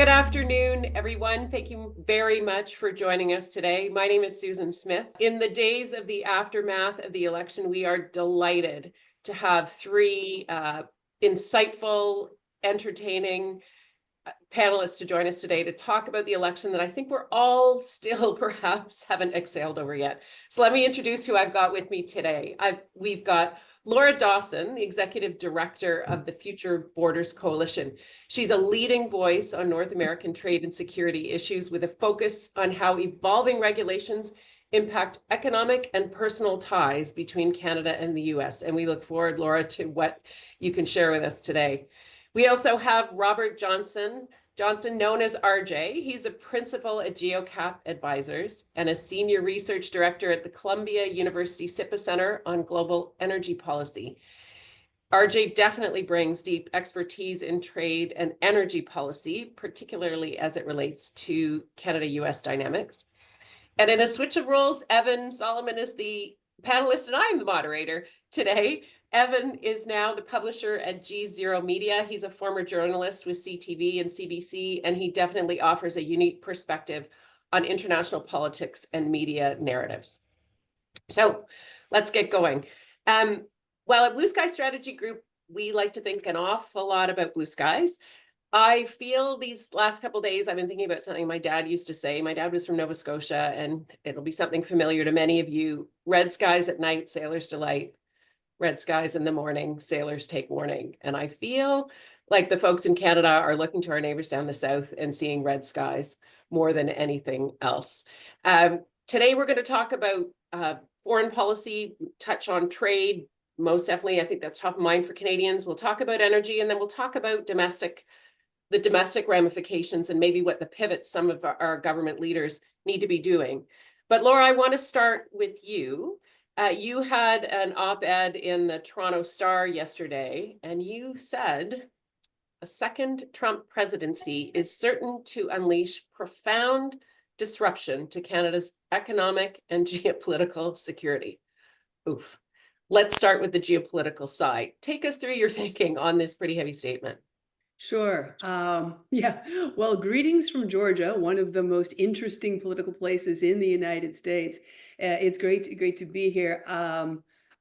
Good afternoon, everyone. Thank you very much for joining us today. My name is Susan Smith. In the days of the aftermath of the election, we are delighted to have three insightful, entertaining panelists to join us today to talk about the election that I think we're all still perhaps haven't exhaled over yet. So let me introduce who I've got with me today. We've got Laura Dawson, the Executive Director of the Future Borders Coalition. She's a leading voice on North American trade and security issues with a focus on how evolving regulations impact economic and personal ties between Canada and the US. And we look forward, Laura, to what you can share with us today. We also have Robert Johnson, known as RJ. He's a principal at GEOCAP Advisors and a senior research director at the Columbia University SIPA Center on Global Energy Policy. RJ definitely brings deep expertise in trade and energy policy, particularly as it relates to Canada-US dynamics. And in a switch of roles, Evan Solomon is the panelist and I'm the moderator today. Evan is now the publisher at GZERO Media. He's a former journalist with CTV and CBC, and he definitely offers a unique perspective on international politics and media narratives. So let's get going. Well, at Blue Sky Strategy Group, we like to think an awful lot about blue skies. I feel these last couple of days, I've been thinking about something my dad used to say. My dad was from Nova Scotia, and it'll be something familiar to many of you. Red skies at night, sailors delight. Red skies in the morning, sailors take warning. And I feel like the folks in Canada are looking to our neighbors down the south and seeing red skies more than anything else. Today, we're going to talk about foreign policy, touch on trade. Most definitely, I think that's top of mind for Canadians. We'll talk about energy, and then we'll talk about the domestic ramifications and maybe what the pivots some of our government leaders need to be doing. But Laura, I want to start with you. You had an op-ed in the Toronto Star yesterday, and you said a second Trump presidency is certain to unleash profound disruption to Canada's economic and geopolitical security. Oof. Let's start with the geopolitical side. Take us through your thinking on this pretty heavy statement. Sure. Yeah. Well, greetings from Georgia, one of the most interesting political places in the United States. It's great to be here.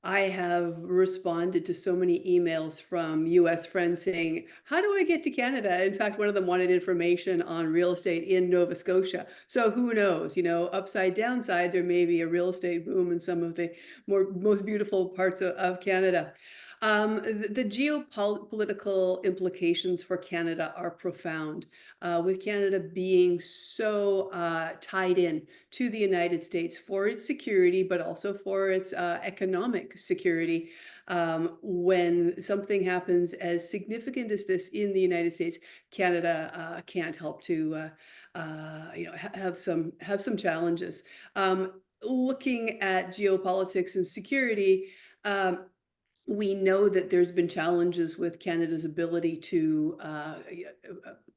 I have responded to so many emails from U.S. friends saying, how do I get to Canada? In fact, one of them wanted information on real estate in Nova Scotia. So who knows, upside downside, there may be a real estate boom in some of the most beautiful parts of Canada. The geopolitical implications for Canada are profound, with Canada being so tied in to the United States for its security, but also for its economic security. When something happens as significant as this in the United States, Canada can't help to have some challenges. Looking at geopolitics and security, we know that there's been challenges with Canada's ability to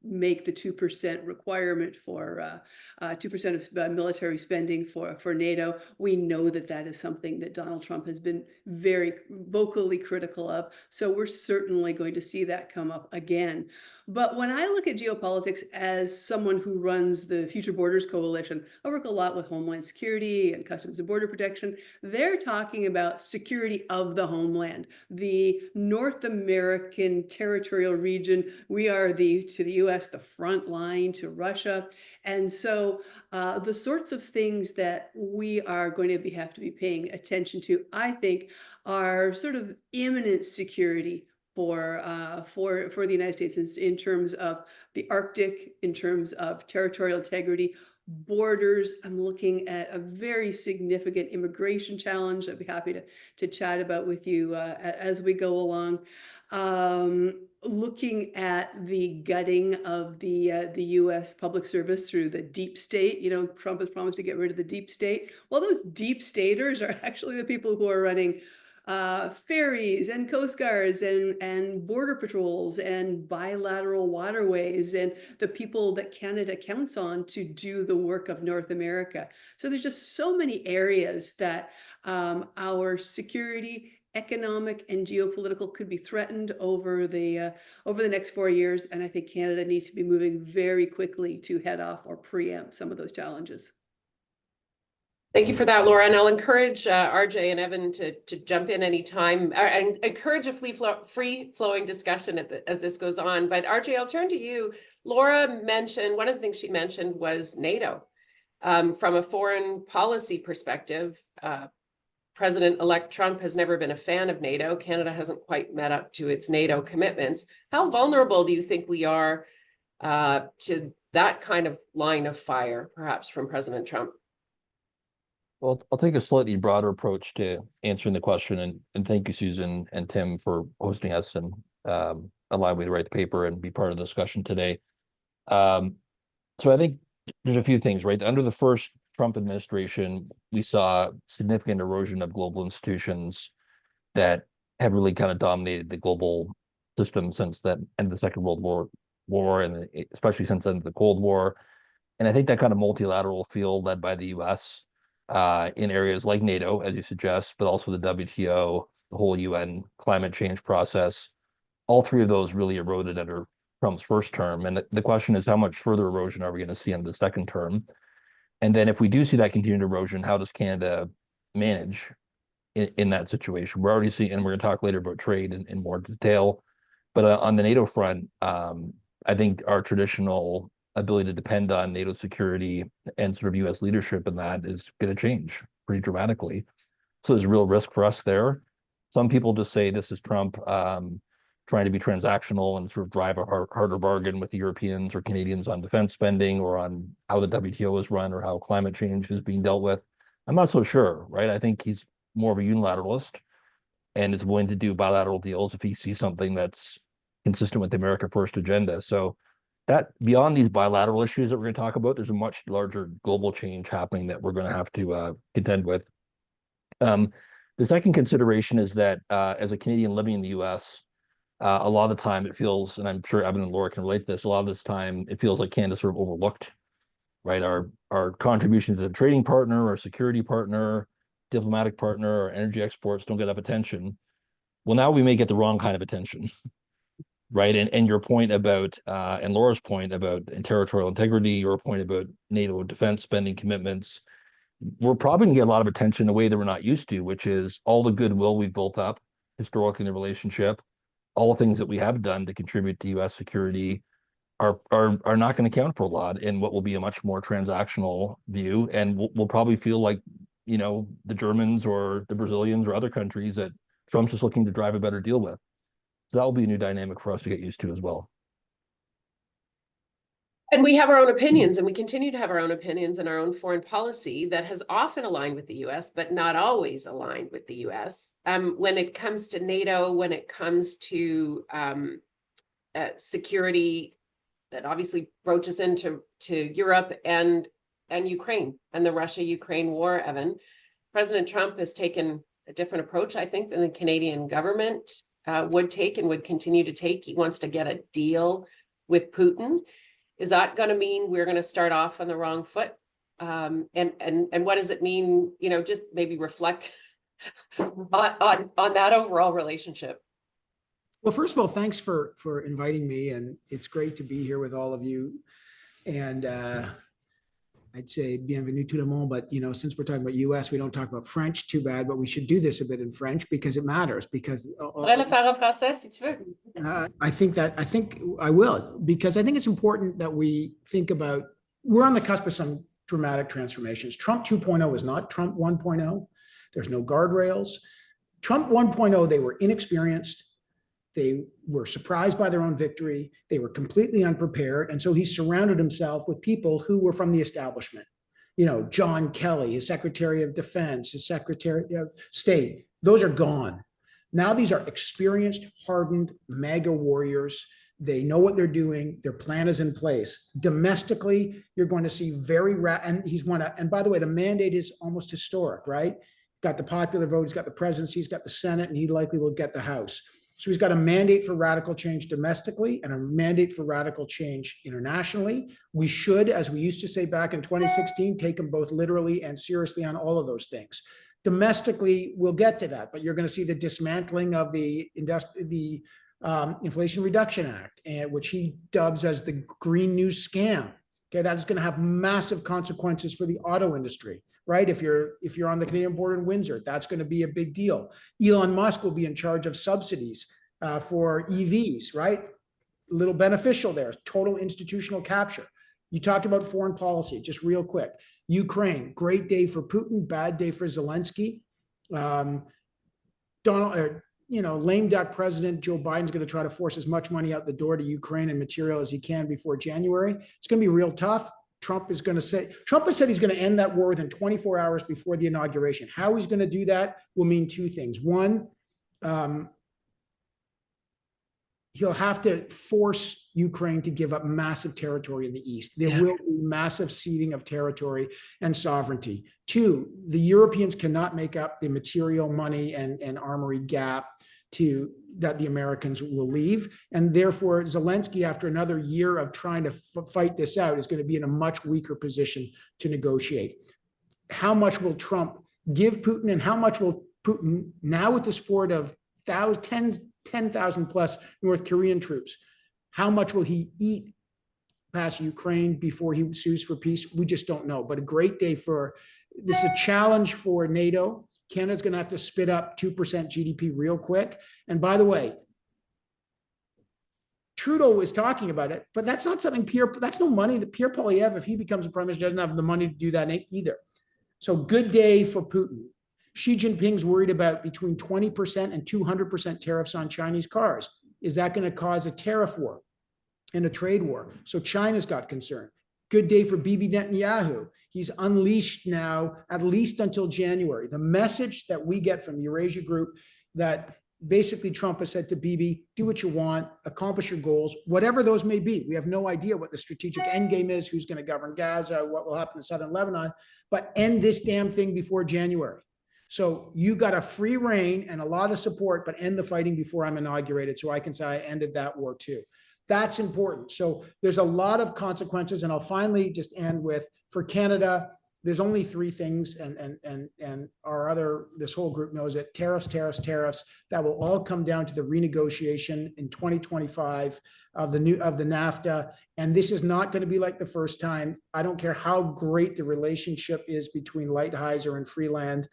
make the 2% requirement for 2% of military spending for NATO. We know that that is something that Donald Trump has been very vocally critical of. So we're certainly going to see that come up again. But when I look at geopolitics as someone who runs the Future Borders Coalition, I work a lot with Homeland Security and Customs and Border Protection. They're talking about security of the homeland, the North American territorial region. We are to the US, the front line to Russia. And so the sorts of things that we are going to have to be paying attention to, I think, are sort of imminent security for the United States in terms of the Arctic, in terms of territorial integrity, borders. I'm looking at a very significant immigration challenge I'd be happy to chat about with you as we go along. Looking at the gutting of the U.S. public service through the deep state. Trump has promised to get rid of the deep state. Well, those deep staters are actually the people who are running ferries and coast guards and border patrols and bilateral waterways and the people that Canada counts on to do the work of North America. So there's just so many areas that our security economic and geopolitical could be threatened over the next 4 years, and I think Canada needs to be moving very quickly to head off or preempt some of those challenges. Thank you for that, Laura. And I'll encourage RJ and Evan to jump in anytime and encourage a free-flowing discussion as this goes on. But RJ, I'll turn to you. Laura mentioned, one of the things she mentioned was NATO. From a foreign policy perspective, President-elect Trump has never been a fan of NATO. Canada hasn't quite met up to its NATO commitments. How vulnerable do you think we are to that kind of line of fire, perhaps from President Trump? Well, I'll take a slightly broader approach to answering the question, and thank you, Susan and Tim, for hosting us and allowing me to write the paper and be part of the discussion today. So I think there's a few things, right? Under the first Trump administration, we saw significant erosion of global institutions that have really kind of dominated the global system since the end of the Second World War, and especially since the end of the Cold War. And I think that kind of multilateral field led by the US in areas like NATO, as you suggest, but also the WTO, the whole UN climate change process, all three of those really eroded under Trump's first term. And the question is, how much further erosion are we going to see under the second term? And then if we do see that continued erosion, how does Canada manage in that situation? We're already seeing, and we're going to talk later about trade in more detail, but on the NATO front, I think our traditional ability to depend on NATO security and sort of US leadership in that is going to change pretty dramatically. So there's a real risk for us there. Some people just say this is Trump trying to be transactional and sort of drive a harder bargain with the Europeans or Canadians on defense spending or on how the WTO is run or how climate change is being dealt with. I'm not so sure, right? I think he's more of a unilateralist and is willing to do bilateral deals if he sees something that's consistent with the America First agenda. So that beyond these bilateral issues that we're going to talk about, there's a much larger global change happening that we're going to have to contend with. The second consideration is that as a Canadian living in the US, a lot of the time it feels, and I'm sure Evan and Laura can relate to this, a lot of this time it feels like Canada's sort of overlooked, right? Our contributions as a trading partner or security partner, diplomatic partner, or energy exports don't get enough attention. Well, now we may get the wrong kind of attention. Right. And your point about and Laura's point about territorial integrity, your point about NATO defense spending commitments, we're probably going to get a lot of attention in a way that we're not used to, which is all the goodwill we've built up historically in the relationship, all the things that we have done to contribute to US security are not going to count for a lot in what will be a much more transactional view. And we'll probably feel like, you know, the Germans or the Brazilians or other countries that Trump's just looking to drive a better deal with. So that will be a new dynamic for us to get used to as well. And we have our own opinions, and we continue to have our own opinions and our own foreign policy that has often aligned with the US, but not always aligned with the US. When it comes to NATO, when it comes to security, that obviously broaches into Europe and Ukraine and the Russia-Ukraine war, Evan, President Trump has taken a different approach, I think, than the Canadian government would take and would continue to take. He wants to get a deal with Putin. Is that going to mean we're going to start off on the wrong foot? And what does it mean? You know, just maybe reflect on that overall relationship. Well, first of all, thanks for inviting me, and it's great to be here with all of you. And I'd say bienvenue tout le monde, but you know, since we're talking about US, we don't talk about French, too bad, but we should do this a bit in French because it matters. Because I think I will, because I think it's important that we think about, we're on the cusp of some dramatic transformations. Trump 2.0 is not Trump 1.0. There's no guardrails. Trump 1.0, they were inexperienced. They were surprised by their own victory. They were completely unprepared. And so he surrounded himself with people who were from the establishment. You know, John Kelly, his Secretary of Defense, his Secretary of State, those are gone. Now these are experienced, hardened MAGA warriors. They know what they're doing. Their plan is in place. Domestically, you're going to see and he's won and by the way, the mandate is almost historic, right? He's got the popular vote, he's got the presidency, he's got the Senate, and he likely will get the House. So he's got a mandate for radical change domestically and a mandate for radical change internationally. We should, as we used to say back in 2016, take them both literally and seriously on all of those things. Domestically, we'll get to that, but you're going to see the dismantling of the Inflation Reduction Act, which he dubs as the Green New Scam. Okay, that is going to have massive consequences for the auto industry, right? If you're on the Canadian border in Windsor, that's going to be a big deal. Elon Musk will be in charge of subsidies for EVs, right? A little beneficial there. Total institutional capture. You talked about foreign policy, just real quick. Ukraine, great day for Putin, bad day for Zelensky. Lame duck President Joe Biden's going to try to force as much money out the door to Ukraine and material as he can before January. It's going to be real tough. Trump has said he's going to end that war within 24 hours before the inauguration. How he's going to do that will mean two things. One, he'll have to force Ukraine to give up massive territory in the east. There will be massive ceding of territory and sovereignty. Two, the Europeans cannot make up the material, money, and armory gap that the Americans will leave. And therefore, Zelensky, after another year of trying to fight this out, is going to be in a much weaker position to negotiate. How much will Trump give Putin, and how much will Putin, now with the support of 10,000 plus North Korean troops, how much will he eat past Ukraine before he sues for peace? We just don't know. But a great day this is a challenge for NATO. Canada's going to have to spit up 2% GDP real quick. And by the way, Trudeau was talking about it, but that's not something that's no money that Pierre Poilievre, if he becomes a prime minister, doesn't have the money to do that either. So good day for Putin. Xi Jinping's worried about between 20% and 200% tariffs on Chinese cars. Is that going to cause a tariff war and a trade war? So China's got concern. Good day for Bibi Netanyahu. He's unleashed now, at least until January. The message that we get from the Eurasia Group that basically Trump has said to Bibi, do what you want, accomplish your goals, whatever those may be. We have no idea what the strategic endgame is, who's going to govern Gaza, what will happen in southern Lebanon, but end this damn thing before January. So you got a free reign and a lot of support, but end the fighting before I'm inaugurated so I can say I ended that war too. That's important. So there's a lot of consequences, and I'll finally just end with, for Canada, there's only three things, and this whole group knows it: tariffs. That will all come down to the renegotiation in 2025 of the NAFTA. And this is not going to be like the first time. I don't care how great the relationship is between Lighthizer and Freeland.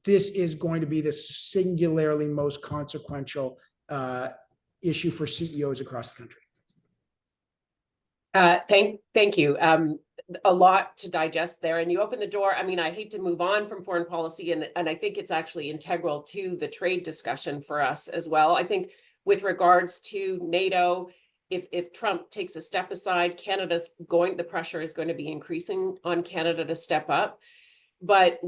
This is going to be the singularly most consequential issue for CEOs across the country. Thank you. A lot to digest there, and you open the door. I mean, I hate to move on from foreign policy, and I think it's actually integral to the trade discussion for us as well. I think with regards to NATO, if Trump takes a step aside, the pressure is going to be increasing on Canada to step up. But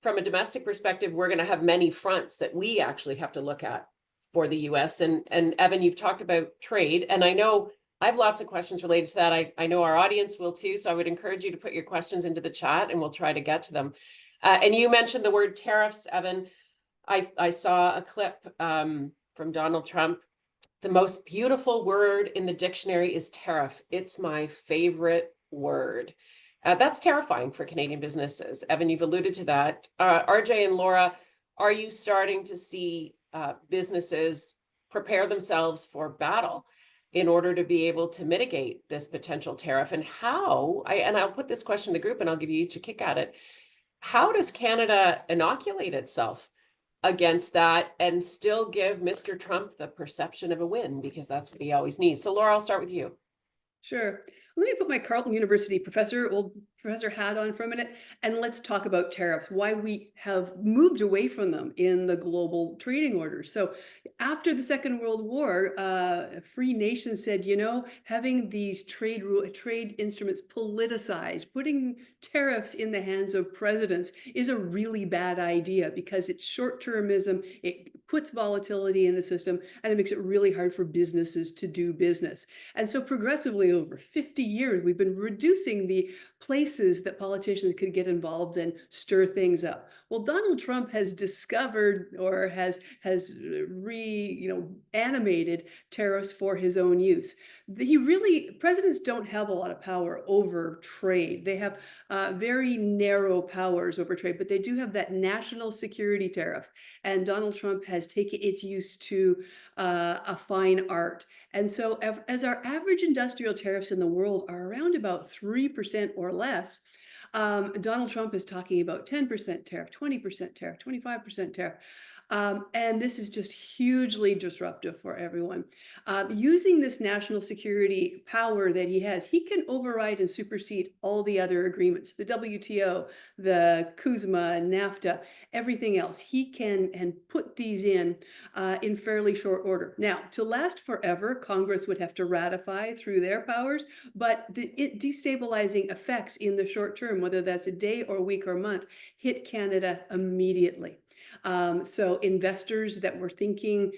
from a domestic perspective, we're going to have many fronts that we actually have to look at for the US. And Evan, you've talked about trade, and I know I have lots of questions related to that. I know our audience will too, so I would encourage you to put your questions into the chat and we'll try to get to them. And you mentioned the word tariffs, Evan. I saw a clip from Donald Trump. The most beautiful word in the dictionary is tariff. It's my favorite word. That's terrifying for Canadian businesses. Evan, you've alluded to that. RJ and Laura, are you starting to see businesses prepare themselves for battle in order to be able to mitigate this potential tariff? And I'll put this question to the group and I'll give you each a kick at it. How does Canada inoculate itself against that and still give Mr. Trump the perception of a win? Because that's what he always needs. So Laura, I'll start with you. Sure. Let me put my Carleton University old professor hat on for a minute, and let's talk about tariffs, why we have moved away from them in the global trading order. So after the Second World War, free nations said, having these trade instruments politicized, putting tariffs in the hands of presidents is a really bad idea because it's short-termism, it puts volatility in the system, and it makes it really hard for businesses to do business. And so progressively over 50 years, we've been reducing the places that politicians could get involved and stir things up. Well, Donald Trump has discovered or has animated tariffs for his own use. Presidents don't have a lot of power over trade. They have very narrow powers over trade, but they do have that national security tariff. And Donald Trump has taken its use to a fine art. And so as our average industrial tariffs in the world are around about 3% or less, Donald Trump is talking about 10% tariff, 20% tariff, 25% tariff. And this is just hugely disruptive for everyone. Using this national security power that he has, he can override and supersede all the other agreements, the WTO, the CUSMA, NAFTA, everything else. He can put these in fairly short order. Now, to last forever, Congress would have to ratify through their powers, but the destabilizing effects in the short term, whether that's a day or week or month, hit Canada immediately. So investors that were thinking,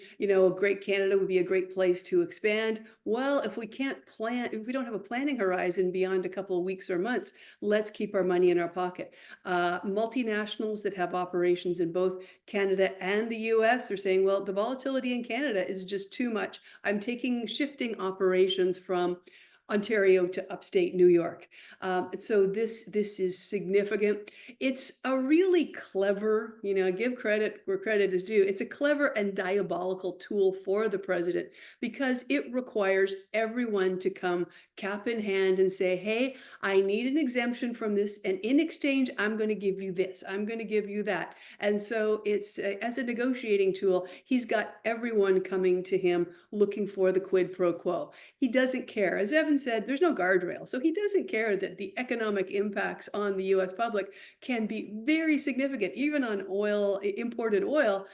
great Canada would be a great place to expand. Well, if we don't have a planning horizon beyond a couple of weeks or months, let's keep our money in our pocket. Multinationals that have operations in both Canada and the US are saying, well, the volatility in Canada is just too much. I'm shifting operations from Ontario to upstate New York. So this is significant. It's a really clever, give credit where credit is due. It's a clever and diabolical tool for the president because it requires everyone to come cap in hand and say, hey, I need an exemption from this. And in exchange, I'm going to give you this. I'm going to give you that. And so it's as a negotiating tool, he's got everyone coming to him looking for the quid pro quo. He doesn't care. As Evan said, there's no guardrail. So he doesn't care that the economic impacts on the US public can be very significant, even on oil, imported oil.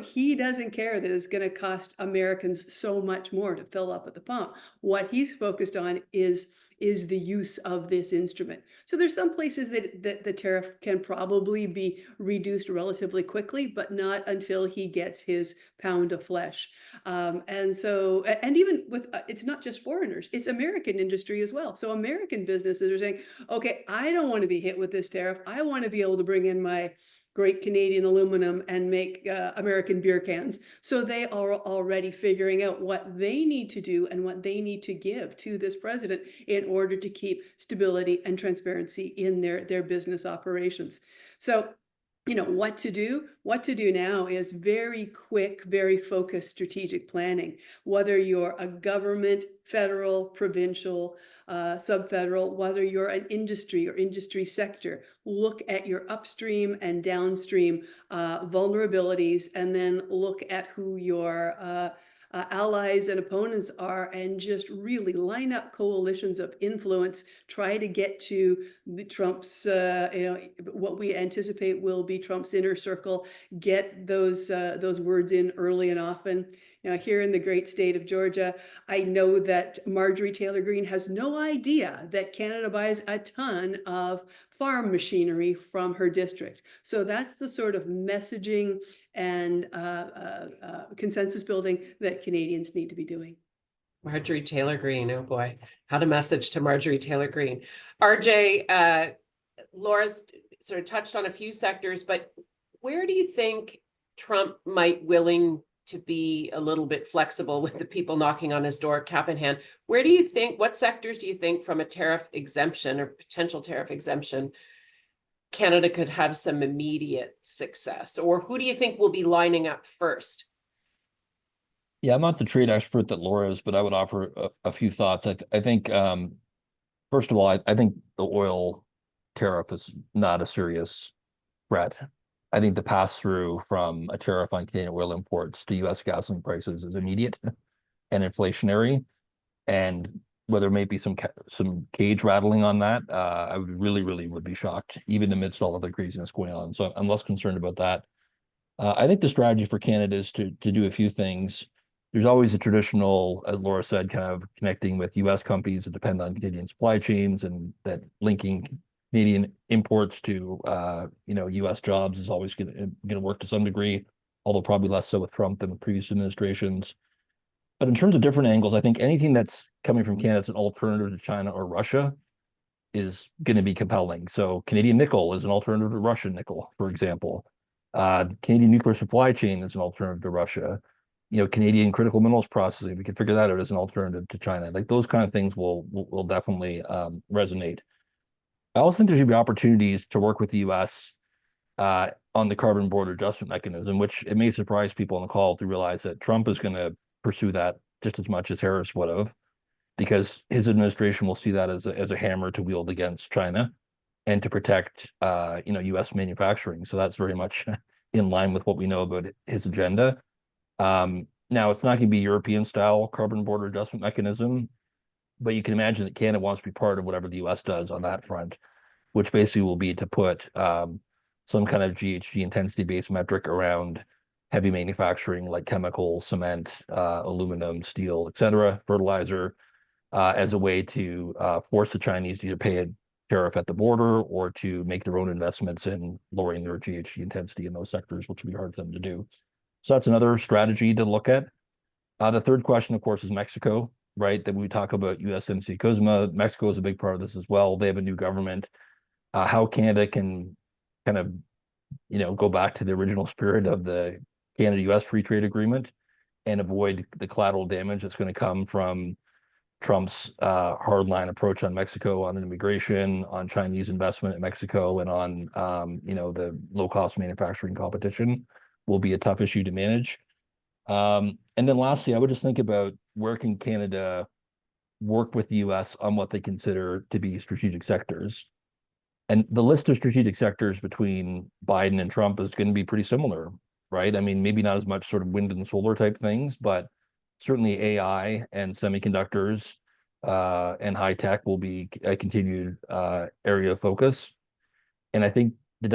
He doesn't care that it's going to cost Americans so much more to fill up at the pump. What he's focused on is the use of this instrument. So there's some places that the tariff can probably be reduced relatively quickly, but not until he gets his pound of flesh. And even with, it's not just foreigners, it's American industry as well. So American businesses are saying, okay, I don't want to be hit with this tariff. I want to be able to bring in my great Canadian aluminum and make American beer cans. So they are already figuring out what they need to do and what they need to give to this president in order to keep stability and transparency in their business operations. So, what to do? What to do now is very quick, very focused strategic planning. Whether you're a government, federal, provincial, subfederal, whether you're an industry or industry sector, look at your upstream and downstream vulnerabilities, and then look at who your allies and opponents are, and just really line up coalitions of influence, try to get to Trump's, what we anticipate will be Trump's inner circle, get those words in early and often. Here in the great state of Georgia, I know that Marjorie Taylor Greene has no idea that Canada buys a ton of farm machinery from her district. So that's the sort of messaging and consensus building that Canadians need to be doing. Marjorie Taylor Greene, oh boy, how to message to Marjorie Taylor Greene. RJ, Laura's sort of touched on a few sectors, but where do you think Trump might willing to be a little bit flexible with the people knocking on his door, cap in hand? What sectors do you think from a tariff exemption or potential tariff exemption, Canada could have some immediate success? Or who do you think will be lining up first? Yeah, I'm not the trade expert that Laura is, but I would offer a few thoughts. I think, first of all, I think the oil tariff is not a serious threat. I think the pass-through from a tariff on Canadian oil imports to U.S. gasoline prices is immediate and inflationary. And whether there may be some cage rattling on that, I would really would be shocked, even amidst all of the craziness going on. So I'm less concerned about that. I think the strategy for Canada is to do a few things. There's always a traditional, as Laura said, kind of connecting with U.S. companies that depend on Canadian supply chains, and that linking Canadian imports to U.S. jobs is always going to work to some degree, although probably less so with Trump than with previous administrations. But in terms of different angles, I think anything that's coming from Canada that's an alternative to China or Russia is going to be compelling. So Canadian nickel is an alternative to Russian nickel, for example. Canadian nuclear supply chain is an alternative to Russia. Canadian critical minerals processing, we can figure that out as an alternative to China. Like those kind of things will definitely resonate. I also think there should be opportunities to work with the U.S. On the carbon border adjustment mechanism, which it may surprise people on the call to realize that Trump is going to pursue that just as much as Harris would have, because his administration will see that as a hammer to wield against China and to protect U.S. manufacturing. So that's very much in line with what we know about his agenda. Now, it's not going to be European style carbon border adjustment mechanism, but you can imagine that Canada wants to be part of whatever the U.S. does on that front, which basically will be to put some kind of GHG intensity-based metric around heavy manufacturing like chemicals, cement, aluminum, steel, et cetera, fertilizer, as a way to force the Chinese to either pay a tariff at the border or to make their own investments in lowering their GHG intensity in those sectors, which will be hard for them to do. So that's another strategy to look at. The third question, of course, is Mexico, right? That we talk about USMCA CUSMA. Mexico is a big part of this as well. They have a new government. How Canada can kind of, go back to the original spirit of the Canada-US Free Trade Agreement and avoid the collateral damage that's going to come from Trump's hardline approach on Mexico, on immigration, on Chinese investment in Mexico, and on the low-cost manufacturing competition will be a tough issue to manage. And then lastly, I would just think about where can Canada work with the US on what they consider to be strategic sectors. And the list of strategic sectors between Biden and Trump is going to be pretty similar, right? I mean, maybe not as much sort of wind and solar type things, but certainly AI and semiconductors and high tech will be a continued area of focus. And I think the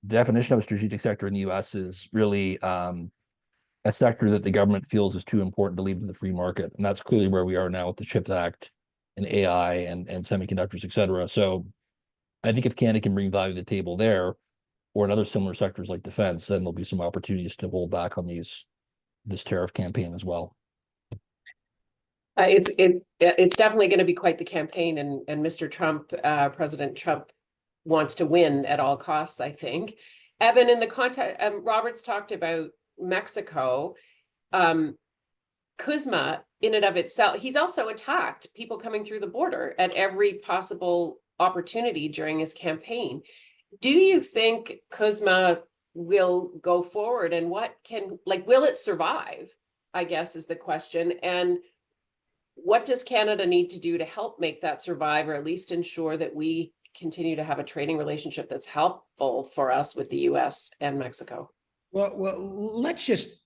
definition of a strategic sector in the US is really a sector that the government feels is too important to leave to the free market. And that's clearly where we are now with the CHIPS Act and AI and semiconductors, et cetera. So I think if Canada can bring value to the table there, or in other similar sectors like defense, then there'll be some opportunities to hold back on this tariff campaign as well. It's definitely going to be quite the campaign, and Mr. Trump, President Trump, wants to win at all costs, I think. Evan, in the context, Robert's talked about Mexico, CUSMA in and of itself. He's also attacked people coming through the border at every possible opportunity during his campaign. Do you think CUSMA will go forward, and will it survive, I guess, is the question. And what does Canada need to do to help make that survive, or at least ensure that we continue to have a trading relationship that's helpful for us with the US and Mexico? Well, let's just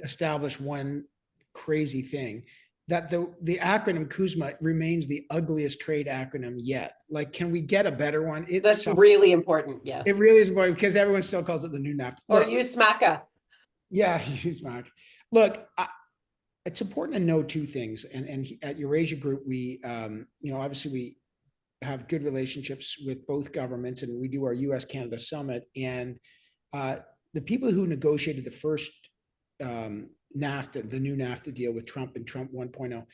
establish one crazy thing, that the acronym CUSMA remains the ugliest trade acronym yet. Like, can we get a better one? That's really important. Yes, it really is important, because everyone still calls it the new NAFTA. Or use SMACA. Yeah, use SMACA. Look, it's important to know two things. And at Eurasia Group, we, obviously we have good relationships with both governments, and we do our US-Canada summit. And the people who negotiated the first NAFTA, the new NAFTA deal with Trump and Trump 1.0,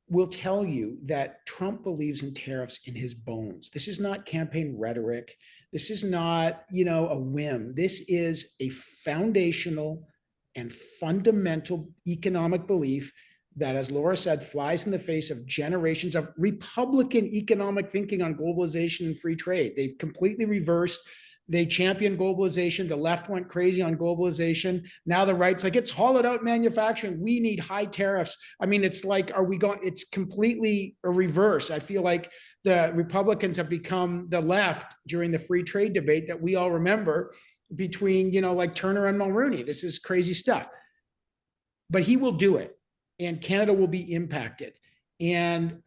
will tell you that Trump believes in tariffs in his bones. This is not campaign rhetoric. This is not, a whim. This is a foundational and fundamental economic belief that, as Laura said, flies in the face of generations of Republican economic thinking on globalization and free trade. They've completely reversed. They championed globalization. The left went crazy on globalization. Now the right's like, it's hollowed out manufacturing. We need high tariffs. I mean, it's like, it's completely a reverse. I feel like the Republicans have become the left during the free trade debate that we all remember between, like Turner and Mulroney. This is crazy stuff. But he will do it, and Canada will be impacted. And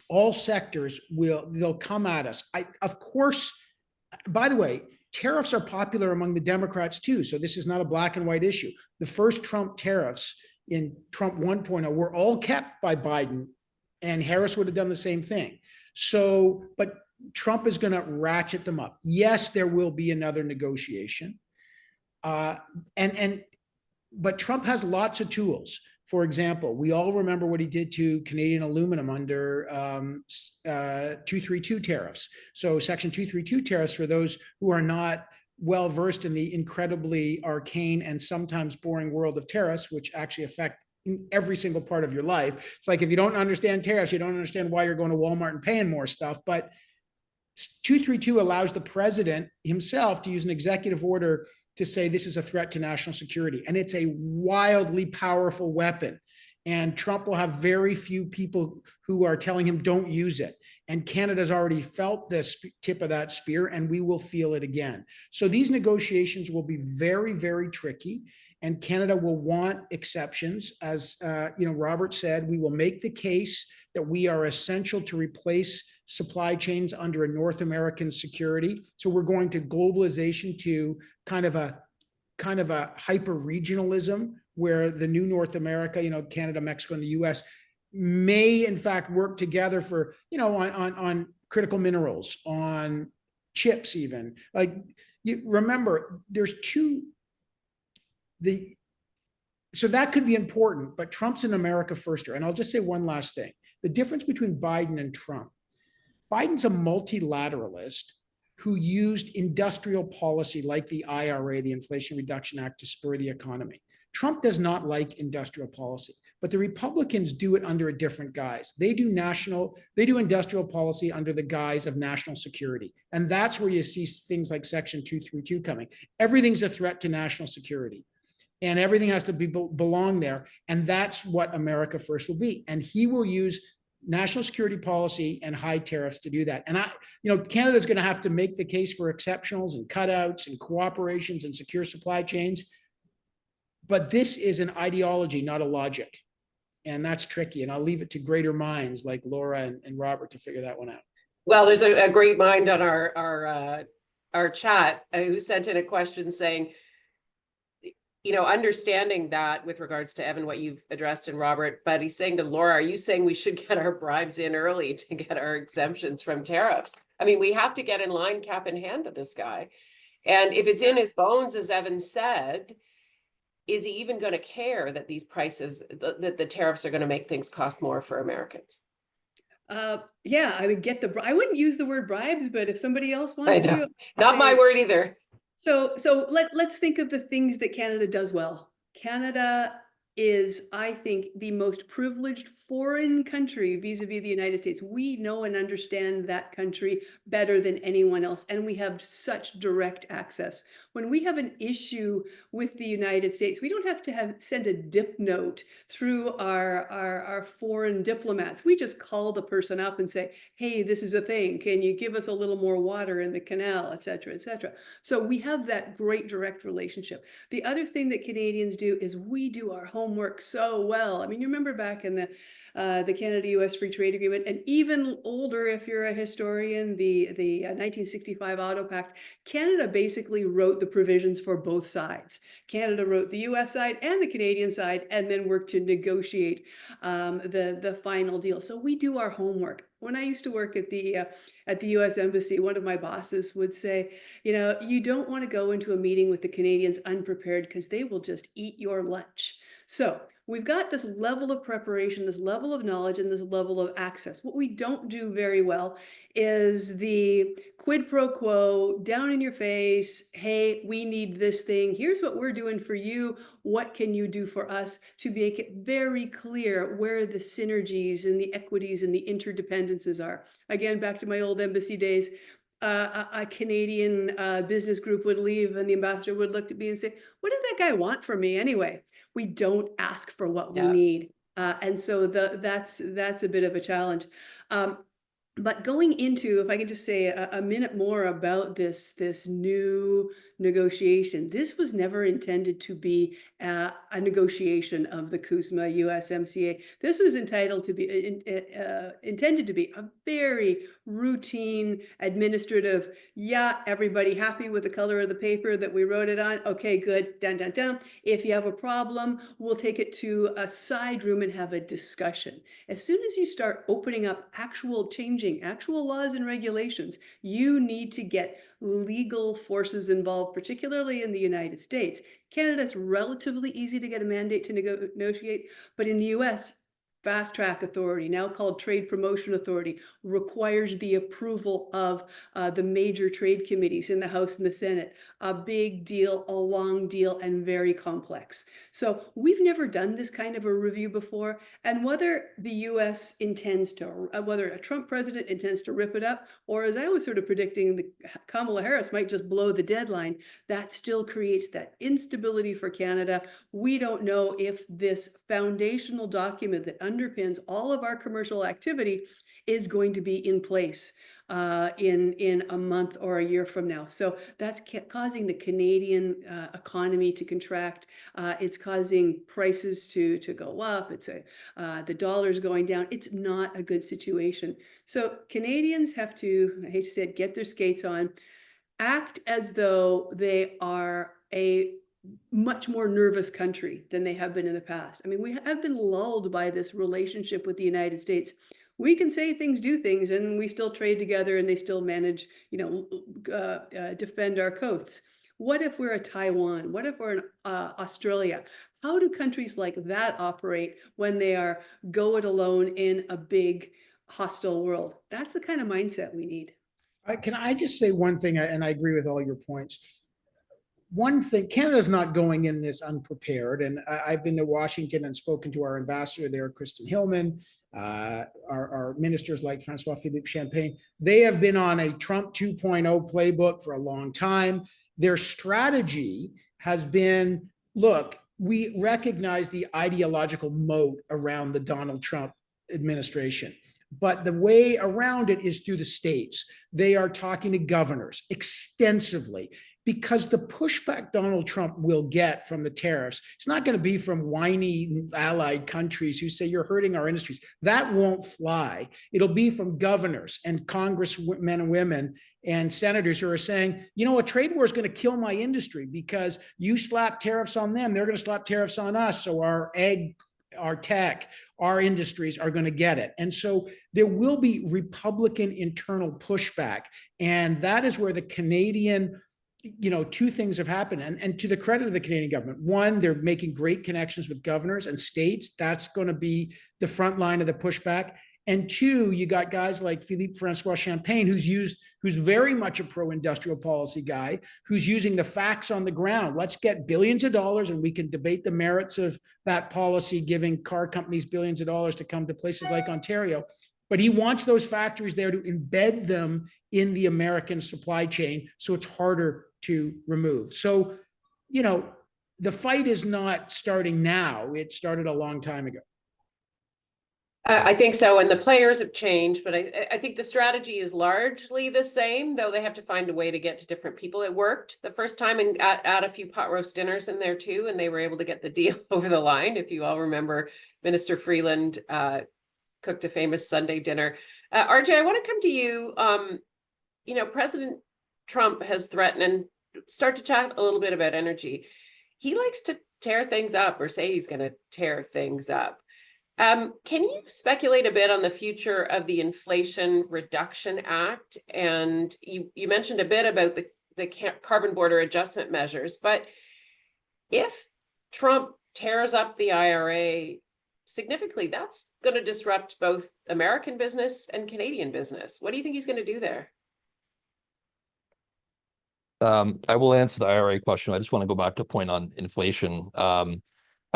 all sectors they'll come at us. Of course, by the way, tariffs are popular among the Democrats too. So this is not a black and white issue. The first Trump tariffs in Trump 1.0 were all kept by Biden, and Harris would have done the same thing. So, but Trump is going to ratchet them up. Yes, there will be another negotiation. And But Trump has lots of tools. For example, we all remember what he did to Canadian aluminum under 232 tariffs. So Section 232 tariffs, for those who are not well versed in the incredibly arcane and sometimes boring world of tariffs, which actually affect every single part of your life. It's like if you don't understand tariffs, you don't understand why you're going to Walmart and paying more stuff. But 232 allows the president himself to use an executive order to say this is a threat to national security. And it's a wildly powerful weapon. And Trump will have very few people who are telling him don't use it. And Canada's already felt the tip of that spear, and we will feel it again. So these negotiations will be very, very tricky. And Canada will want exceptions. As Robert said, we will make the case that we are essential to replace supply chains under a North American security. So we're going to globalization to kind of a hyper regionalism where the new North America, Canada, Mexico, and the US may in fact work together for, on critical minerals, on chips even. Like, you remember, there's so that could be important, but Trump's an America firster. And I'll just say one last thing. The difference between Biden and Trump: Biden's a multilateralist who used industrial policy like the IRA, the Inflation Reduction Act, to spur the economy. Trump does not like industrial policy, but the Republicans do it under a different guise. They do industrial policy under the guise of national security. And that's where you see things like Section 232 coming. Everything's a threat to national security. And everything has to belong there. And that's what America First will be. And he will use national security policy and high tariffs to do that. And Canada's going to have to make the case for exceptionals and cutouts and cooperations and secure supply chains. But this is an ideology, not a logic. And that's tricky. And I'll leave it to greater minds like Laura and Robert to figure that one out. Well, there's a great mind on our chat who sent in a question saying, understanding that with regards to Evan, what you've addressed, and Robert, but he's saying to Laura, are you saying we should get our bribes in early to get our exemptions from tariffs? I mean, we have to get in line cap in hand to this guy. And if it's in his bones, as Evan said, is he even going to care that these prices, that the tariffs are going to make things cost more for Americans? Yeah, I would I wouldn't use the word bribes, but if somebody else wants to. Not my word either. So let's think of the things that Canada does well. Canada is, I think, the most privileged foreign country vis-a-vis the United States. We know and understand that country better than anyone else, and we have such direct access. When we have an issue with the United States, we don't have to send a dip note through our foreign diplomats. We just call the person up and say, hey, this is a thing. Can you give us a little more water in the canal, et cetera, et cetera. So we have that great direct relationship. The other thing that Canadians do is we do our homework so well. I mean, you remember back in the Canada-US Free Trade Agreement, and even older if you're a historian, the 1965 Auto Pact, Canada basically wrote the provisions for both sides. Canada wrote the US side and the Canadian side, and then worked to negotiate the final deal. So we do our homework. When I used to work at the US Embassy, one of my bosses would say, you don't want to go into a meeting with the Canadians unprepared because they will just eat your lunch. So we've got this level of preparation, this level of knowledge, and this level of access. What we don't do very well is the quid pro quo, down in your face, hey, we need this thing. Here's what we're doing for you. What can you do for us, to make it very clear where the synergies and the equities and the interdependencies are. Again, back to my old embassy days. A Canadian business group would leave and the ambassador would look at me and say, what did that guy want from me anyway? We don't ask for what we need. And so that's a bit of a challenge. But going into, if I could just say a minute more about this new negotiation, this was never intended to be a negotiation of the CUSMA USMCA. This was intended to be a very routine administrative, everybody happy with the color of the paper that we wrote it on? Okay, good, dun, dun, dun. If you have a problem, we'll take it to a side room and have a discussion. As soon as you start opening up changing actual laws and regulations, you need to get legal forces involved, particularly in the United States. Canada, it's relatively easy to get a mandate to negotiate, but in the US, Fast Track Authority, now called Trade Promotion Authority, requires the approval of the major trade committees in the House and the Senate. A big deal, a long deal, and very complex. So we've never done this kind of a review before. And whether the US intends to, whether a Trump president intends to rip it up, or as I was sort of predicting, Kamala Harris might just blow the deadline, that still creates that instability for Canada. We don't know if this foundational document that underpins all of our commercial activity is going to be in place in a month or a year from now. So that's causing the Canadian economy to contract. It's causing prices to go up. It's the dollar's going down. It's not a good situation. So Canadians have to, I hate to say it, get their skates on, act as though they are a much more nervous country than they have been in the past. I mean, we have been lulled by this relationship with the United States. We can say things, do things, and we still trade together, and they still manage, defend our coasts. What if we're a Taiwan? What if we're an Australia? How do countries like that operate when they are go it alone in a big hostile world? That's the kind of mindset we need. Can I just say one thing, and I agree with all your points. One thing, Canada's not going in this unprepared, and I've been to Washington and spoken to our ambassador there, Kristen Hillman, our ministers like Francois-Philippe Champagne. They have been on a Trump 2.0 playbook for a long time. Their strategy has been, look, we recognize the ideological moat around the Donald Trump administration, but the way around it is through the states. They are talking to governors extensively, because the pushback Donald Trump will get from the tariffs, it's not going to be from whiny allied countries who say you're hurting our industries. That won't fly. It'll be from governors and congressmen and women and senators who are saying, you know, a trade war is going to kill my industry because you slap tariffs on them, they're going to slap tariffs on us. So our ag, our tech, our industries are going to get it. And so there will be Republican internal pushback. And that is where the Canadian, two things have happened. And to the credit of the Canadian government, one, they're making great connections with governors and states. That's going to be the front line of the pushback. And two, you got guys like Philippe Francois Champagne, who's very much a pro-industrial policy guy, who's using the facts on the ground. Let's get billions of dollars, and we can debate the merits of that policy, giving car companies billions of dollars to come to places like Ontario. But he wants those factories there to embed them in the American supply chain, so it's harder to remove. So, the fight is not starting now. It started a long time ago. I think so, and the players have changed, but I think the strategy is largely the same, though they have to find a way to get to different people. It worked the first time and add a few pot roast dinners in there too, and they were able to get the deal over the line. If you all remember, Minister Freeland cooked a famous Sunday dinner. RJ, I want to come to you. President Trump has threatened, and start to chat a little bit about energy. He likes to tear things up, or say he's going to tear things up. Can you speculate a bit on the future of the Inflation Reduction Act? And you mentioned a bit about the carbon border adjustment measures, but if Trump tears up the IRA significantly, that's going to disrupt both American business and Canadian business. What do you think he's going to do there? I will answer the IRA question. I just want to go back to a point on inflation. I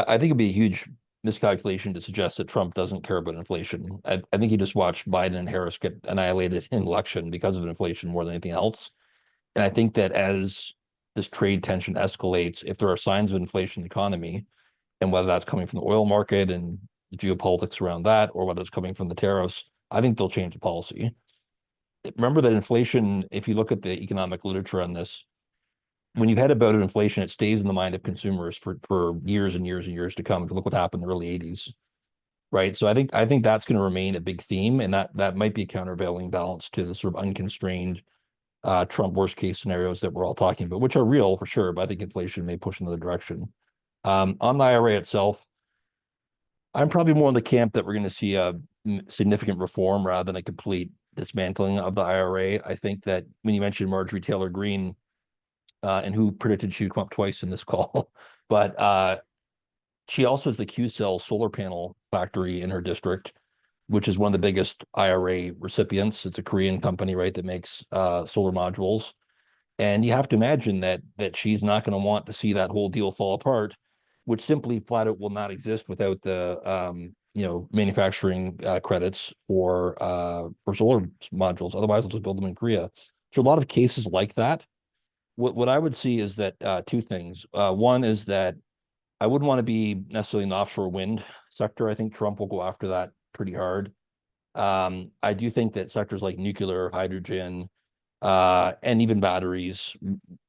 think it'd be a huge miscalculation to suggest that Trump doesn't care about inflation. I think he just watched Biden and Harris get annihilated in election because of inflation more than anything else. And I think that as this trade tension escalates, if there are signs of inflation in the economy, and whether that's coming from the oil market and the geopolitics around that, or whether it's coming from the tariffs, I think they'll change the policy. Remember that inflation, if you look at the economic literature on this, when you've had a bout of inflation, it stays in the mind of consumers for years and years and years to come. Look what happened in the early 80s, right? So I think that's going to remain a big theme, and that might be a countervailing balance to the sort of unconstrained Trump worst case scenarios that we're all talking about, which are real for sure, but I think inflation may push in another direction. On the IRA itself, I'm probably more in the camp that we're going to see a significant reform rather than a complete dismantling of the IRA. I think that when you mentioned Marjorie Taylor Greene, and who predicted she'd come up twice in this call, but she also has the Q-Cell solar panel factory in her district, which is one of the biggest IRA recipients. It's a Korean company, right, that makes solar modules. And you have to imagine that she's not going to want to see that whole deal fall apart, which simply flat out will not exist without the manufacturing credits for solar modules. Otherwise, they'll just build them in Korea. So a lot of cases like that. What I would see is that two things. One is that I wouldn't want to be necessarily in the offshore wind sector. I think Trump will go after that pretty hard. I do think that sectors like nuclear, hydrogen, and even batteries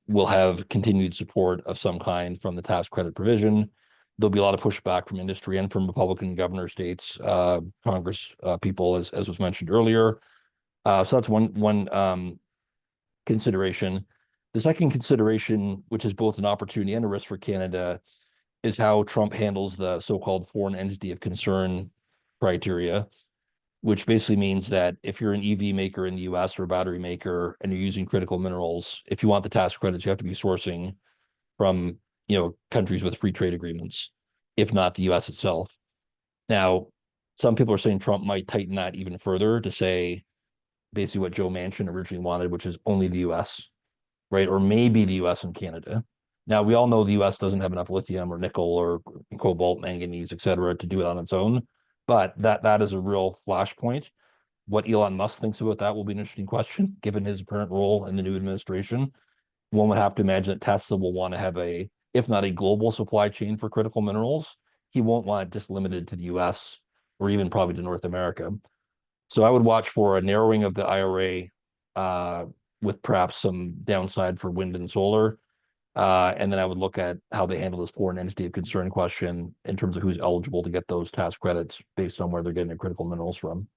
will have continued support of some kind from the tax credit provision. There'll be a lot of pushback from industry and from Republican governor states, Congress people, as was mentioned earlier. So that's one consideration. The second consideration, which is both an opportunity and a risk for Canada, is how Trump handles the so-called foreign entity of concern criteria, which basically means that if you're an EV maker in the US or a battery maker and you're using critical minerals, if you want the tax credits, you have to be sourcing from countries with free trade agreements, if not the US itself. Now, some people are saying Trump might tighten that even further to say basically what Joe Manchin originally wanted, which is only the US, right? Or maybe the US and Canada. Now, we all know the US doesn't have enough lithium or nickel or cobalt, manganese, et cetera, to do it on its own. But that is a real flashpoint. What Elon Musk thinks about that will be an interesting question, given his apparent role in the new administration. One would have to imagine that Tesla will want to have if not a global supply chain for critical minerals, he won't want it just limited to the US or even probably to North America. So I would watch for a narrowing of the IRA with perhaps some downside for wind and solar. And then I would look at how they handle this foreign entity of concern question in terms of who's eligible to get those tax credits based on where they're getting their critical minerals from.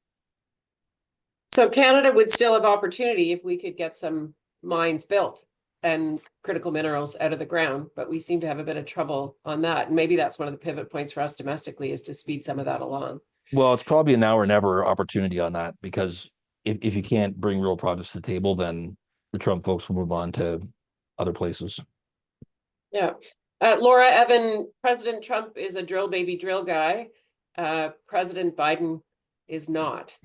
So Canada would still have opportunity if we could get some mines built and critical minerals out of the ground, but we seem to have a bit of trouble on that. And maybe that's one of the pivot points for us domestically, is to speed some of that along. Well, it's probably a now or never opportunity on that, because if you can't bring real projects to the table, then the Trump folks will move on to other places. Yeah. Laura, Evan, President Trump is a drill baby drill guy. President Biden is not.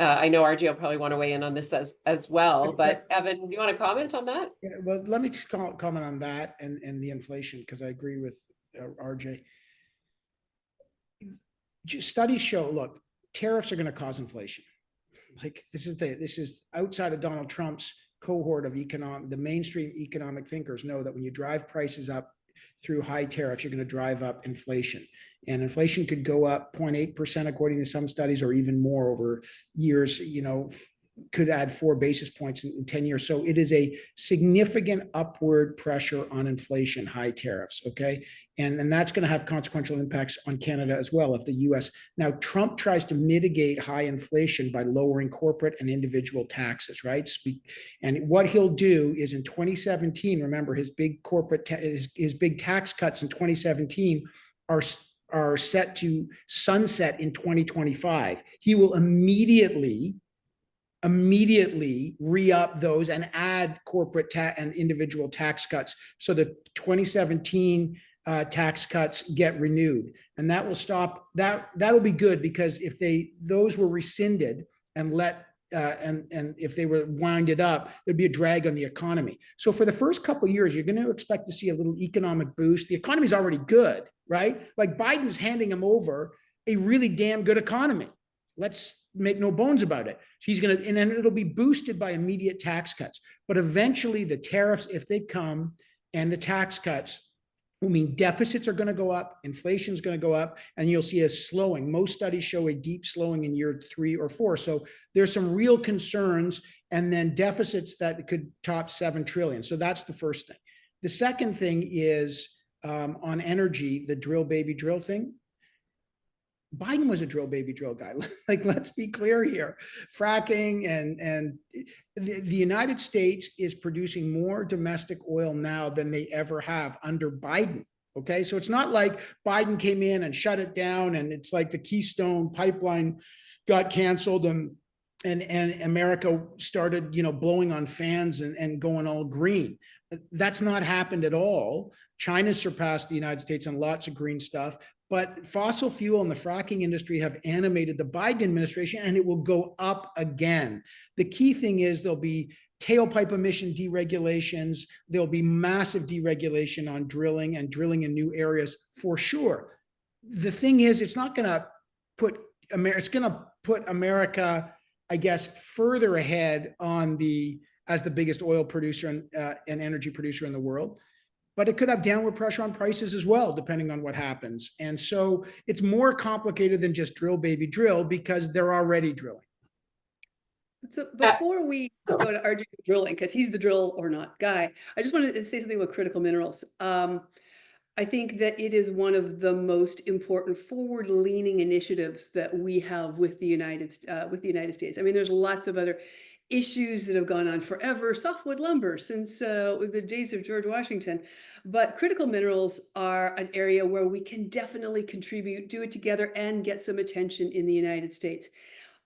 I know RJ will probably want to weigh in on this as well, but Evan, do you want to comment on that? Yeah, well, let me just comment on that and the inflation, because I agree with RJ. Studies show, look, tariffs are going to cause inflation. Like this is outside of Donald Trump's cohort of the mainstream economic thinkers know that when you drive prices up through high tariffs, you're going to drive up inflation. And inflation could go up 0.8% according to some studies, or even more over years, could add 4 basis points in 10 years. So it is a significant upward pressure on inflation, high tariffs, okay? And that's going to have consequential impacts on Canada as well if the US. Now, Trump tries to mitigate high inflation by lowering corporate and individual taxes, right? And what he'll do is in 2017, remember his big his big tax cuts in 2017 are set to sunset in 2025. He will immediately re-up those and add corporate and individual tax cuts. So the 2017 tax cuts get renewed, and that will stop. That'll be good, because if those were rescinded and and if they were winded up, there'd be a drag on the economy. So for the first couple of years, you're going to expect to see a little economic boost. The economy's already good, right? Like Biden's handing him over a really damn good economy. Let's make no bones about it. She's going to, and then it'll be boosted by immediate tax cuts. But eventually the tariffs, if they come, and the tax cuts will mean deficits are going to go up, inflation is going to go up, and you'll see a slowing. Most studies show a deep slowing in year 3 or 4. So there's some real concerns, and then deficits that could top 7 trillion. So that's the first thing. The second thing is on energy, the drill baby drill thing. Biden was a drill baby drill guy. Like, let's be clear here. Fracking and the United States is producing more domestic oil now than they ever have under Biden. Okay, so it's not like Biden came in and shut it down, and it's like the Keystone pipeline got canceled and and America started, blowing on fans and going all green. That's not happened at all. China surpassed the United States on lots of green stuff, but fossil fuel and the fracking industry have animated the Biden administration, and it will go up again. The key thing is there'll be tailpipe emission deregulations. There'll be massive deregulation on drilling and drilling in new areas for sure. The thing is, it's not going to put America, it's going to put America, I guess, further ahead as the biggest oil producer and energy producer in the world. But it could have downward pressure on prices as well, depending on what happens. And so it's more complicated than just drill, baby, drill, because they're already drilling. So before we go to RJ drilling, because he's the drill or not guy, I just wanted to say something about critical minerals. I think that it is one of the most important forward-leaning initiatives that we have with the United States. I mean, there's lots of other issues that have gone on forever, softwood lumber since the days of George Washington, but critical minerals are an area where we can definitely contribute, do it together, and get some attention in the United States.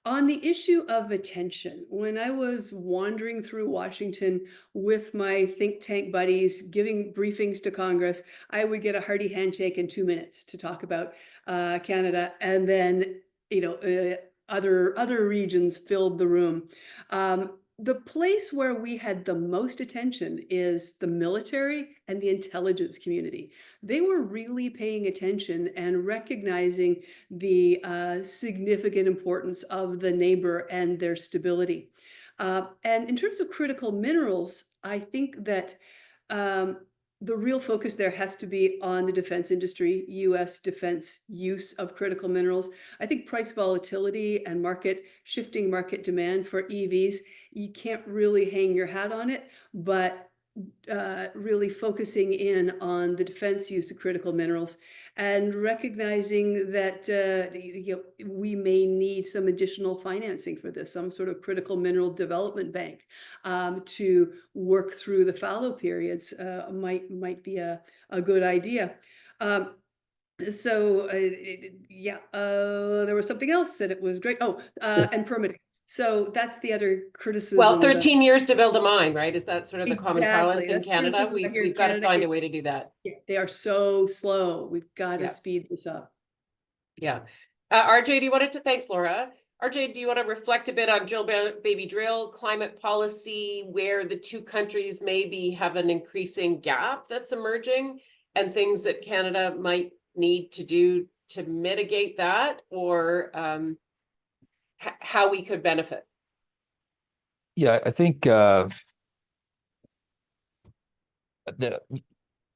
On the issue of attention, when I was wandering through Washington with my think tank buddies, giving briefings to Congress, I would get a hearty handshake in 2 minutes to talk about Canada, and then other regions filled the room. The place where we had the most attention is the military and the intelligence community. They were really paying attention and recognizing the significant importance of the neighbor and their stability. And in terms of critical minerals, I think that the real focus there has to be on the defense industry, U.S. defense use of critical minerals. I think price volatility and shifting market demand for EVs, you can't really hang your hat on it, but really focusing in on the defense use of critical minerals and recognizing that we may need some additional financing for this, some sort of critical mineral development bank to work through the fallow periods might be a good idea. There was something else that it was great. And permitting. So that's the other criticism. Well, 13 years to build a mine, right? Is that sort of the common Exactly. parlance in That's Canada? criticism I hear in We've got to Canada. find a way to do that. Yeah, they are so slow. We've got to Yeah. speed this up. Yeah. RJ, do you want to thanks, Laura. RJ, do you want to reflect a bit on drill, baby drill, climate policy, where the two countries maybe have an increasing gap that's emerging, and things that Canada might need to do to mitigate that, or how we could benefit? Yeah, I think the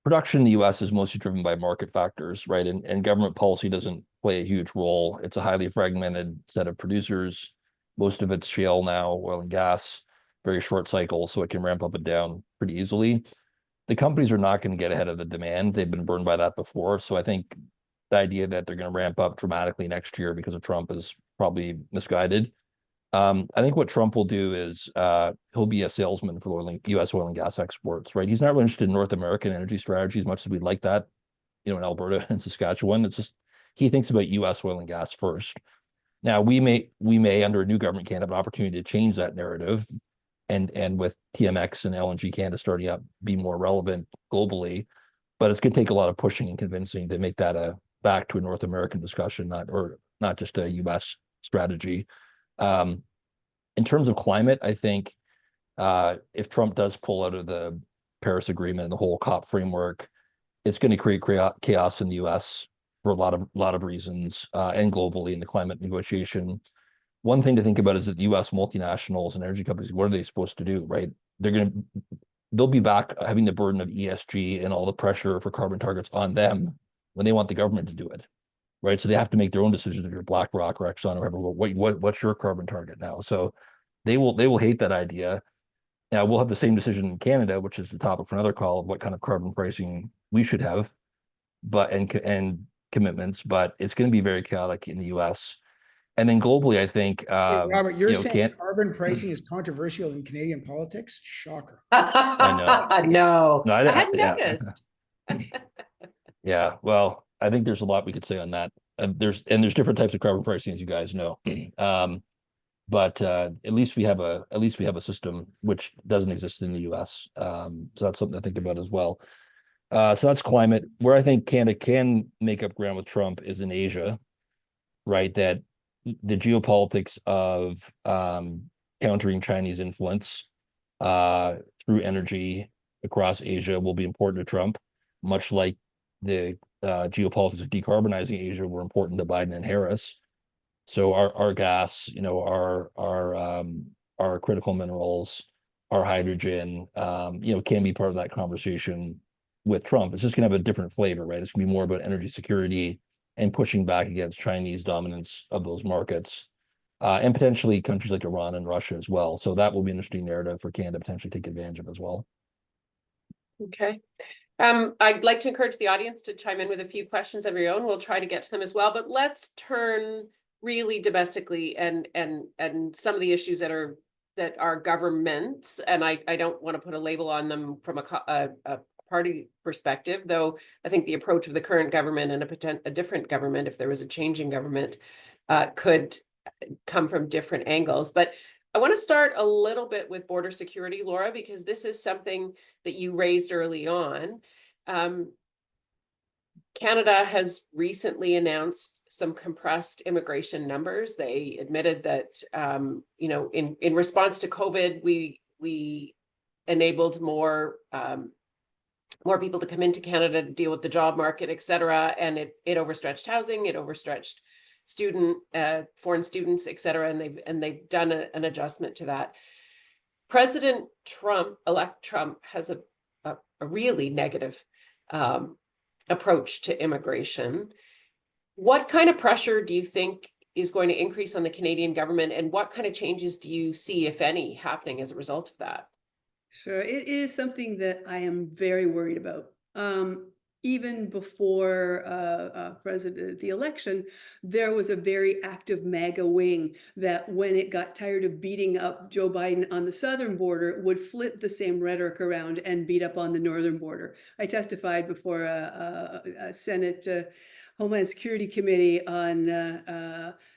production in the US is mostly driven by market factors, right? And government policy doesn't play a huge role. It's a highly fragmented set of producers. Most of it's shale now, oil and gas, very short cycle, so it can ramp up and down pretty easily. The companies are not going to get ahead of the demand. They've been burned by that before. So I think the idea that they're going to ramp up dramatically next year because of Trump is probably misguided. I think what Trump will do is he'll be a salesman for U.S. oil and gas exports, right? He's not really interested in North American energy strategy as much as we'd like that, in Alberta and Saskatchewan. It's just he thinks about U.S. oil and gas first. Now we may under a new government can have an opportunity to change that narrative, and with TMX and LNG Canada starting up, be more relevant globally. But it's going to take a lot of pushing and convincing to make that back to a North American discussion, not just a U.S. strategy. In terms of climate, I think if Trump does pull out of the Paris Agreement and the whole COP framework, it's going to create chaos in the U.S. for a lot of reasons, and globally in the climate negotiation. One thing to think about is that the U.S. multinationals and energy companies, what are they supposed to do, right? They'll be back having the burden of ESG and all the pressure for carbon targets on them when they want the government to do it. Right, so they have to make their own decisions. If you're BlackRock or Exxon or whatever, what's your carbon target now? So they will hate that idea. Now we'll have the same decision in Canada, which is the topic for another call of what kind of carbon pricing we should have, and commitments. But it's going to be very chaotic in the U.S. And then globally, I think. Robert, you're saying carbon pricing is controversial in Canadian politics? Shocker. I know. No, I hadn't noticed. Yeah, well. I think there's a lot we could say on that. There's different types of carbon pricing, as you guys know. But at least we have a system which doesn't exist in the U.S. So that's something to think about as well. So that's climate. Where I think Canada can make up ground with Trump is in Asia, right? That the geopolitics of countering Chinese influence through energy across Asia will be important to Trump, much like the geopolitics of decarbonizing Asia were important to Biden and Harris. So our gas, our critical minerals, our hydrogen, can be part of that conversation with Trump. It's just gonna have a different flavor, right? It's gonna be more about energy security and pushing back against Chinese dominance of those markets, and potentially countries like Iran and Russia as well. So that will be an interesting narrative for Canada to potentially take advantage of as well. Okay. I'd like to encourage the audience to chime in with a few questions of your own. We'll try to get to them as well, but let's turn really domestically and some of the issues that are governments, and I don't want to put a label on them from a party perspective, though I think the approach of the current government and a different government, if there was a changing government, could come from different angles. But I want to start a little bit with border security, Laura, because this is something that you raised early on. Canada has recently announced some compressed immigration numbers. They admitted that, in response to COVID, we enabled more people to come into Canada to deal with the job market, et cetera. And it overstretched housing, it overstretched foreign students, et cetera. And they've done an adjustment to that. Elect Trump has a really negative approach to immigration. What kind of pressure do you think is going to increase on the Canadian government, and what kind of changes do you see, if any, happening as a result of that? Sure, it is something that I am very worried about. Even before the election, there was a very active MAGA wing that, when it got tired of beating up Joe Biden on the southern border, would flip the same rhetoric around and beat up on the northern border. I testified before a Senate Homeland Security Committee on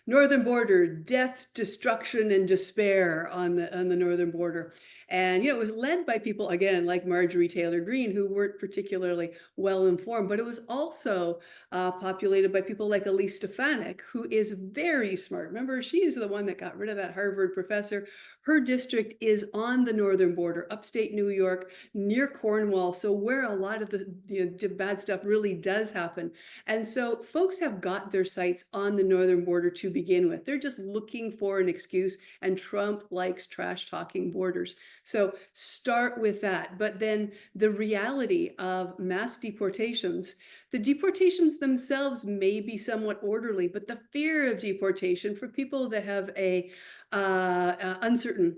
northern border, death, destruction, and despair on the northern border. And, it was led by people, again, like Marjorie Taylor Greene, who weren't particularly well informed, but it was also populated by people like Elise Stefanik, who is very smart. Remember, she is the one that got rid of that Harvard professor. Her district is on the northern border, upstate New York, near Cornwall, so where a lot of the bad stuff really does happen. And so folks have got their sights on the northern border to begin with. They're just looking for an excuse, and Trump likes trash talking borders. So start with that. But then the reality of mass deportations, the deportations themselves may be somewhat orderly, but the fear of deportation for people that have a uncertain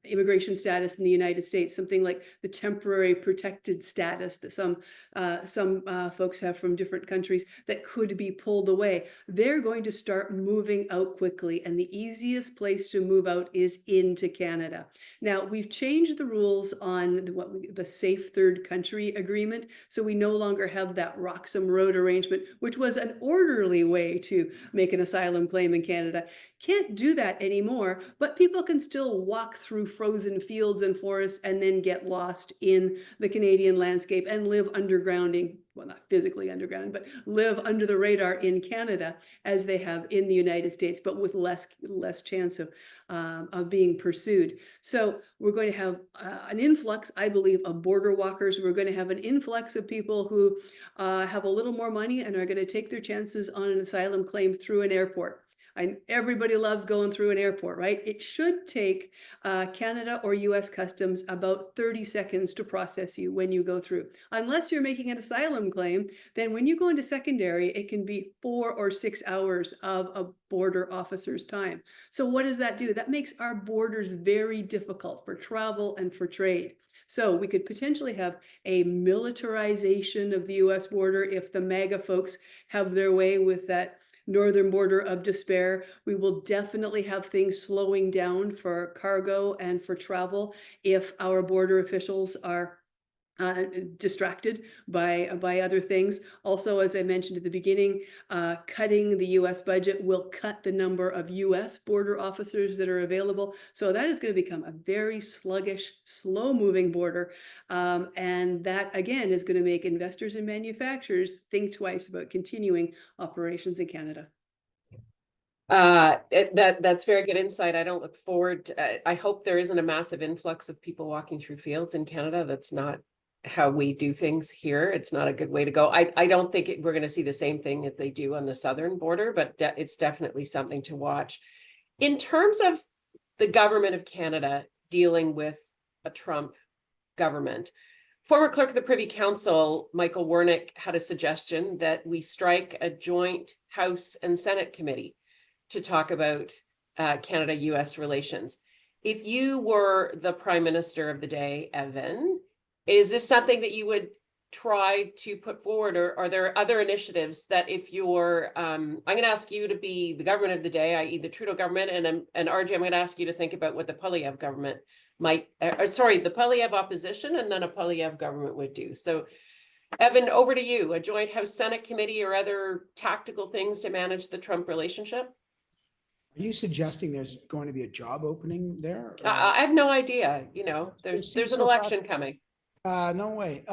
immigration status in the United States, something like the temporary protected status that some folks have from different countries that could be pulled away, they're going to start moving out quickly. And the easiest place to move out is into Canada. Now, we've changed the rules on the Safe Third Country Agreement, so we no longer have that Roxham Road arrangement, which was an orderly way to make an asylum claim in Canada. Can't do that anymore, but people can still walk through frozen fields and forests and then get lost in the Canadian landscape and live undergrounding, well, not physically underground, but live under the radar in Canada as they have in the United States, but with less chance of being pursued. So we're going to have an influx, I believe, of border walkers. We're going to have an influx of people who have a little more money and are going to take their chances on an asylum claim through an airport. Everybody loves going through an airport, right? It should take Canada or US Customs about 30 seconds to process you when you go through. Unless you're making an asylum claim, then when you go into secondary, it can be 4 or 6 hours of a border officer's time. So what does that do? That makes our borders very difficult for travel and for trade. So we could potentially have a militarization of the US border if the MAGA folks have their way with that northern border of despair. We will definitely have things slowing down for cargo and for travel if our border officials are distracted by other things. Also, as I mentioned at the beginning, cutting the U.S. budget will cut the number of U.S. border officers that are available. So that is going to become a very sluggish, slow-moving border. And that, again, is going to make investors and manufacturers think twice about continuing operations in Canada. That's very good insight. I don't look forward I hope there isn't a massive influx of people walking through fields in Canada. That's not how we do things here. It's not a good way to go. I don't think we're going to see the same thing that they do on the southern border, but it's definitely something to watch. In terms of the government of Canada dealing with a Trump government, former clerk of the Privy Council, Michael Warnick, had a suggestion that we strike a joint House and Senate committee to talk about Canada-US relations. If you were the Prime Minister of the day, Evan, is this something that you would try to put forward, or are there other initiatives that if you're, I'm going to ask you to be the government of the day, i.e. the Trudeau government, and RJ, I'm going to ask you to think about what the Poilievre government might, the Poilievre opposition and then a Poilievre government would do. So Evan, over to you, a joint House Senate committee or other tactical things to manage the Trump relationship? Are you suggesting there's going to be a job opening there? I have no idea. You know, there's an election coming. No way.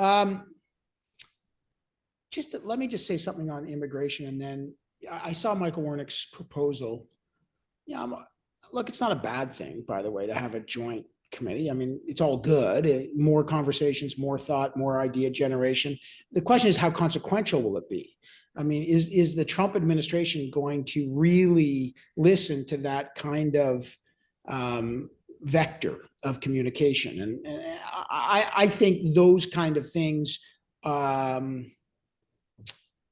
Let me just say something on immigration, and then I saw Michael Warnick's proposal. Yeah, look, it's not a bad thing, by the way, to have a joint committee. I mean, it's all good. More conversations, more thought, more idea generation. The question is, how consequential will it be? I mean, is the Trump administration going to really listen to that kind of vector of communication? And I think those kind of things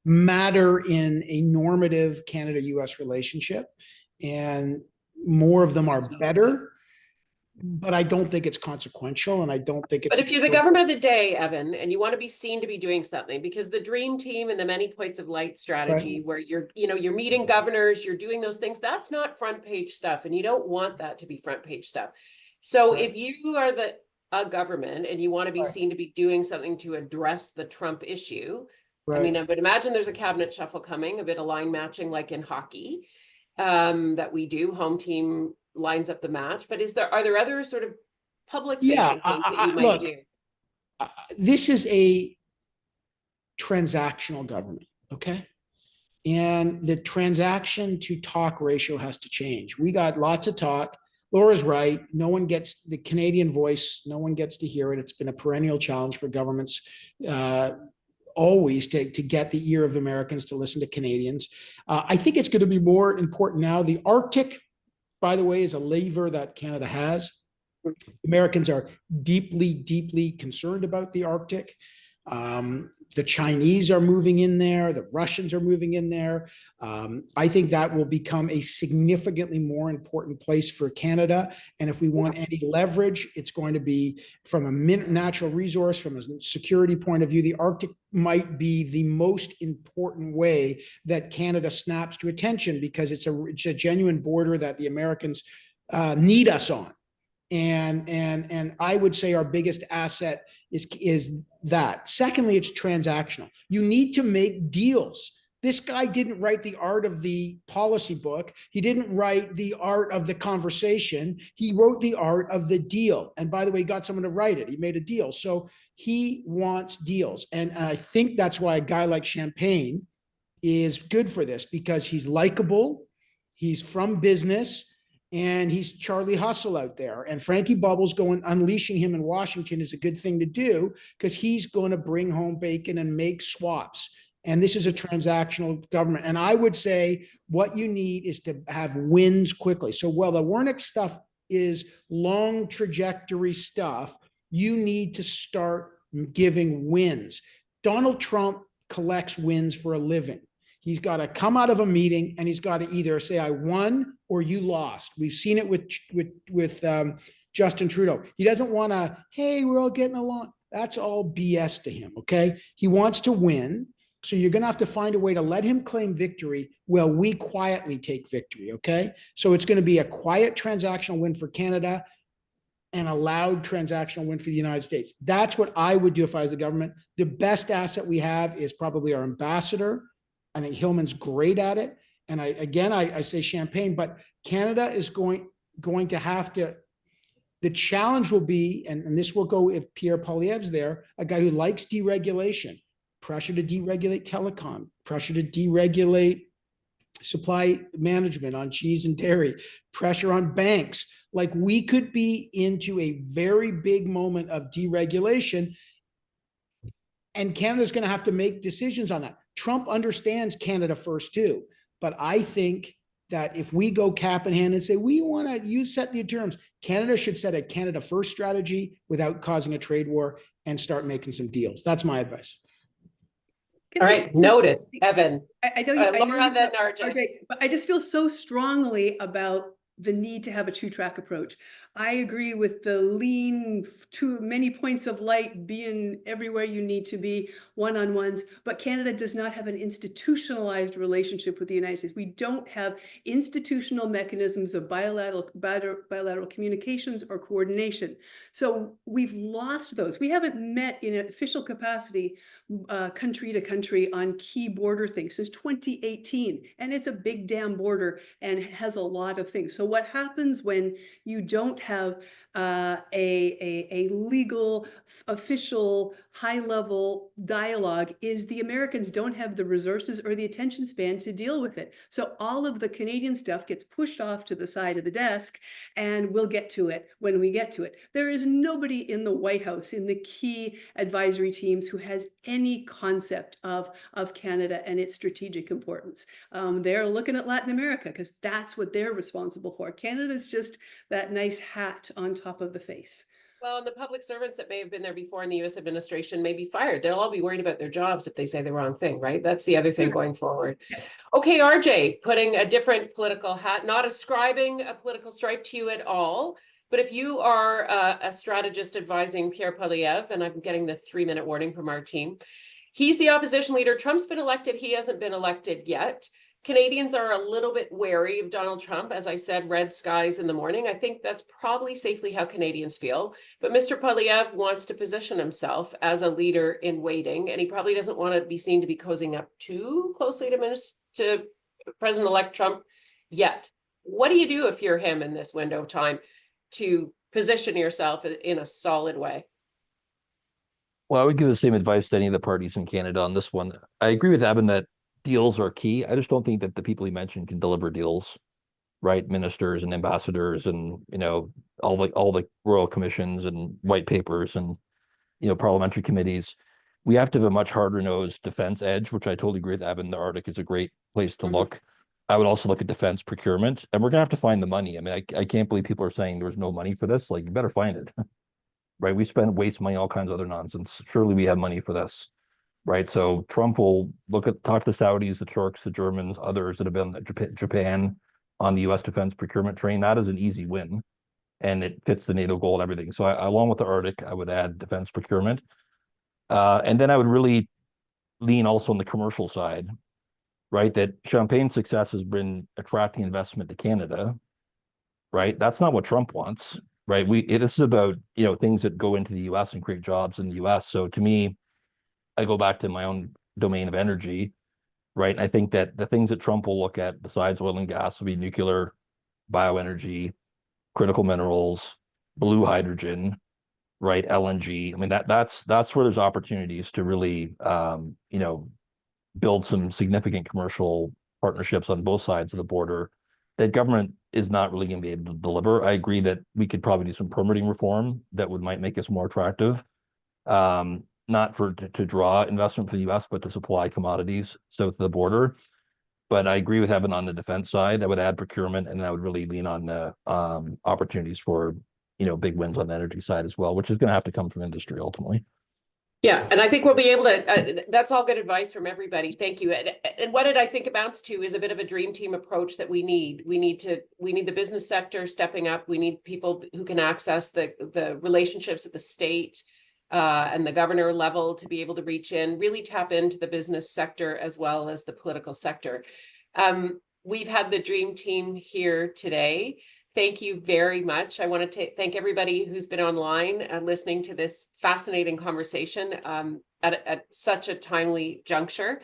matter in a normative Canada-US relationship, and more of them are better. But I don't think it's consequential, and I don't think it's. But if you're the government of the day, Evan, and you want to be seen to be doing something, because the dream team and the many points of light strategy, right, where you're meeting governors, you're doing those things, that's not front page stuff, and you don't want that to be front page stuff. So right, if you are a government and you want to be right, seen to be doing something to address the Trump issue, right, I mean, I would imagine there's a cabinet shuffle coming, a bit of line matching like in hockey, that we do, home team lines up the match, but are there other sort of public facing things that you might do? This is a transactional government, okay? And the transaction to talk ratio has to change. We got lots of talk. Laura's right. No one gets the Canadian voice. No one gets to hear it. It's been a perennial challenge for governments always to get the ear of Americans to listen to Canadians. I think it's going to be more important now. The Arctic, by the way, is a lever that Canada has. Americans are deeply, deeply concerned about the Arctic. The Chinese are moving in there. The Russians are moving in there. I think that will become a significantly more important place for Canada. And if we want any leverage, it's going to be from a natural resource, from a security point of view. The Arctic might be the most important way that Canada snaps to attention, because it's a genuine border that the Americans need us on. And I would say our biggest asset is that. Secondly, it's transactional. You need to make deals. This guy didn't write the art of the policy book. He didn't write the art of the conversation. He wrote the art of the deal. And by the way, he got someone to write it. He made a deal. So he wants deals. And I think that's why a guy like Champagne is good for this, because he's likable, he's from business, and he's Charlie Hustle out there. And Frankie Bubbles unleashing him in Washington is a good thing to do, because he's going to bring home bacon and make swaps. And this is a transactional government. And I would say what you need is to have wins quickly. So while the Warnick stuff is long trajectory stuff, you need to start giving wins. Donald Trump collects wins for a living. He's got to come out of a meeting and he's got to either say, I won or you lost. We've seen it with Justin Trudeau. He doesn't want to, hey, we're all getting along. That's all BS to him, okay? He wants to win. So you're going to have to find a way to let him claim victory while we quietly take victory, okay? So it's going to be a quiet transactional win for Canada. and allowed transactional win for the United States. That's what I would do if I was the government. The best asset we have is probably our ambassador. I think Hillman's great at it. And I say champagne, but Canada is going to have to, the challenge will be, and this will go if Pierre Poilievre's there, a guy who likes deregulation, pressure to deregulate telecom, pressure to deregulate supply management on cheese and dairy, pressure on banks. Like, we could be into a very big moment of deregulation, and Canada's going to have to make decisions on that. Trump understands Canada first too, but I think that if we go cap in hand and say, we want to, you set the terms, Canada should set a Canada first strategy without causing a trade war and start making some deals. That's my advice. All right, noted. Evan. I know you, Laura, then RJ. but I just feel so strongly about the need to have a two-track approach. I agree with the lean, too many points of light, being everywhere you need to be, one-on-ones, but Canada does not have an institutionalized relationship with the United States. We don't have institutional mechanisms of bilateral communications or coordination. So we've lost those. We haven't met in an official capacity country to country on key border things since 2018. And it's a big damn border and has a lot of things. So what happens when you don't have a legal, official, high-level dialogue is the Americans don't have the resources or the attention span to deal with it. So all of the Canadian stuff gets pushed off to the side of the desk, and we'll get to it when we get to it. There is nobody in the White House, in the key advisory teams, who has any concept of Canada and its strategic importance. They're looking at Latin America because that's what they're responsible for. Canada's just that nice hat on top of the face. Well, and the public servants that may have been there before in the U.S. administration may be fired. They'll all be worried about their jobs if they say the wrong thing, right? That's the other thing going forward. Okay, RJ, putting a different political hat, not ascribing a political stripe to you at all, but if you are a strategist advising Pierre Poilievre, and I'm getting the 3-minute warning from our team, he's the opposition leader. Trump's been elected. He hasn't been elected yet. Canadians are a little bit wary of Donald Trump. As I said, red skies in the morning. I think that's probably safely how Canadians feel. But Mr. Poilievre wants to position himself as a leader in waiting, and he probably doesn't want to be seen to be cozying up too closely to President-elect Trump yet. What do you do if you're him in this window of time to position yourself in a solid way? Well, I would give the same advice to any of the parties in Canada on this one. I agree with Evan that deals are key. I just don't think that the people he mentioned can deliver deals, right? Ministers and ambassadors and, all the royal commissions and white papers and, parliamentary committees. We have to have a much harder nosed defense edge, which I totally agree with Evan. The Arctic is a great place to look. I would also look at defense procurement, and we're gonna have to find the money. I mean, I can't believe people are saying there's no money for this. Like, you better find it, right? We waste money, all kinds of other nonsense. Surely we have money for this. Right, so Trump will talk to the Saudis, the Turks, the Germans, others that have been Japan on the U.S. defense procurement train. That is an easy win, and it fits the NATO goal and everything. So, along with the Arctic, I would add defense procurement, and then I would really lean also on the commercial side, right? That Champagne's success has been attracting investment to Canada, right? That's not what Trump wants, right? This is about things that go into the U.S. and create jobs in the U.S. So to me, I go back to my own domain of energy, right? And I think that the things that Trump will look at besides oil and gas will be nuclear, bioenergy, critical minerals, blue hydrogen, right? LNG. I mean, that's where there's opportunities to really, build some significant commercial partnerships on both sides of the border that government is not really going to be able to deliver. I agree that we could probably do some permitting reform that might make us more attractive. Not to draw investment for the U.S., but to supply commodities south of the border. But I agree with Evan on the defense side. I would add procurement, and I would really lean on the opportunities for big wins on the energy side as well, which is going to have to come from industry ultimately. Yeah, and I think we'll be able to. That's all good advice from everybody. Thank you. And what I think amounts to is a bit of a dream team approach that we need. We need the business sector stepping up. We need people who can access the relationships at the state and the governor level to be able to reach in, really tap into the business sector as well as the political sector. We've had the dream team here today. thank you very much. I want to thank everybody who's been online listening to this fascinating conversation at such a timely juncture.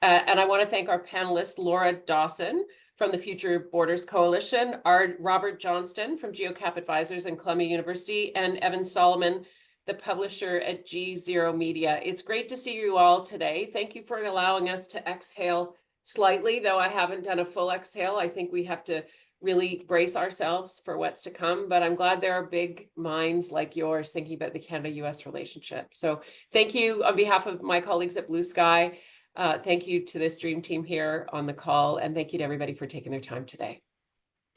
And I want to thank our panelists, Laura Dawson from the Future Borders Coalition, Robert Johnston from GEOCAP Advisors and Columbia University, and Evan Solomon, the publisher at GZERO Media. It's great to see you all today. Thank you for allowing us to exhale slightly, though I haven't done a full exhale. I think we have to really brace ourselves for what's to come, but I'm glad there are big minds like yours thinking about the Canada-US relationship. So thank you on behalf of my colleagues at Blue Sky. Thank you to this dream team here on the call, and thank you to everybody for taking their time today.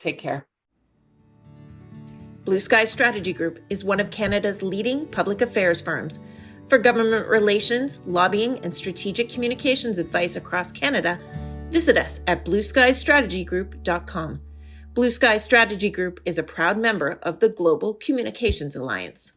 Take care. Blue Sky Strategy Group is one of Canada's leading public affairs firms. For government relations, lobbying, and strategic communications advice across Canada, visit us at blueskystrategygroup.com. Blue Sky Strategy Group is a proud member of the Global Communications Alliance.